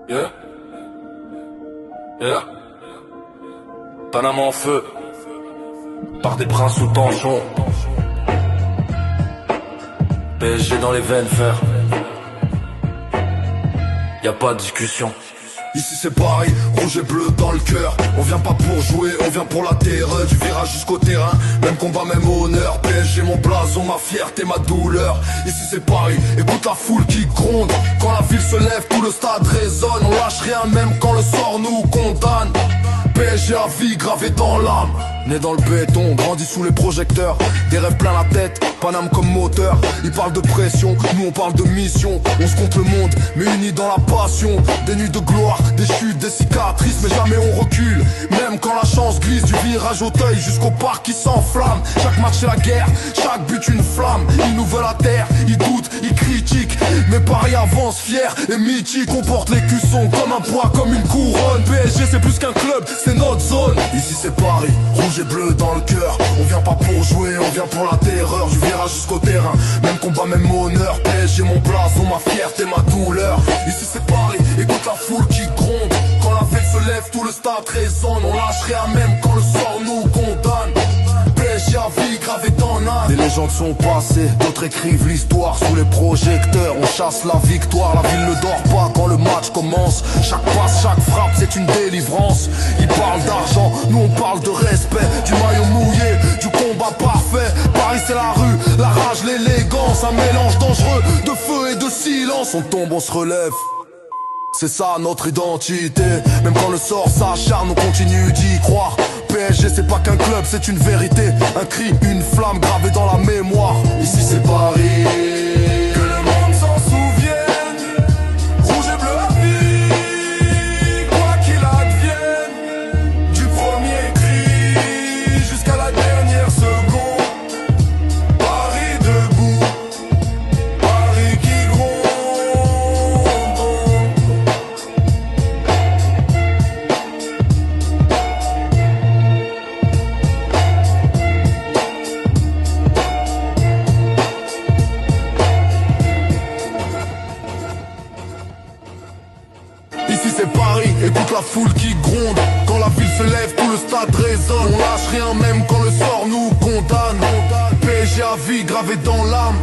Yeah. Yeah. Panama en feu. Par des princes sous tension. PSG dans les veines, frère. Y'a pas de discussion. Ici c'est Paris, rouge et bleu dans le cœur. On vient pas pour jouer, on vient pour la terreur. Du virage jusqu'au terrain, même combat, même honneur. PSG mon blason, ma fierté, ma douleur. Ici c'est Paris, écoute la foule qui gronde. Quand la ville se lève, tout le stade résonne. On lâche rien même quand le sort nous condamne. PSG à vie gravé dans l'âme. Né dans le béton, grandi sous les projecteurs. Des rêves plein la tête, Paname comme moteur. Ils parlent de pression, nous on parle de mission. On se compte le monde, mais unis dans la passion. Des nuits de gloire, des chutes, des cicatrices, mais jamais on recule. Même quand la chance glisse, du virage au teuil jusqu'au parc qui s'enflamme. Chaque match c'est la guerre, chaque but une flamme. Ils nous veulent à terre, ils doutent, ils critiquent. Mais Paris avance fier et mythique. On porte les cuissons comme un poids, comme une couronne. PSG c'est plus qu'un club, c'est notre zone. Ici c'est Paris, rouge et bleu dans le cœur. On vient pas pour jouer, on vient pour la terreur. Du virage jusqu'au terrain, même combat, même honneur. PSG mon blason, ma fierté, ma douleur. Ici c'est Paris, écoute la foule qui gronde. Quand la fête se lève, tout le stade résonne. On lâche rien même quand le sort nous condamne. PSG à vie gravé dans l'âme. Des légendes sont passées, d'autres écrivent l'histoire sous les projecteurs. On chasse la victoire, la ville ne dort pas quand le match commence. Chaque passe, chaque frappe, c'est une délivrance. Ils parlent d'argent, nous on parle de respect. Du maillot mouillé, du combat parfait. Paris c'est la rue, la rage, l'élégance. Un mélange dangereux de feu et de silence. On tombe, on se relève. C'est ça notre identité. Même quand le sort s'acharne, on continue d'y croire. PSG c'est pas qu'un club, c'est une vérité. Un cri, une flamme gravée dans la mémoire. Ici c'est Paris. Que le monde s'en souvienne. Rouge et bleu à vie. Quoi qu'il advienne. Du premier cri jusqu'à la dernière seconde. Paris debout. Paris qui gronde. Ici c'est Paris, écoute la foule qui gronde. Quand la ville se lève, tout le stade résonne. On lâche rien même quand le sort nous condamne. PSG à vie gravé dans l'âme.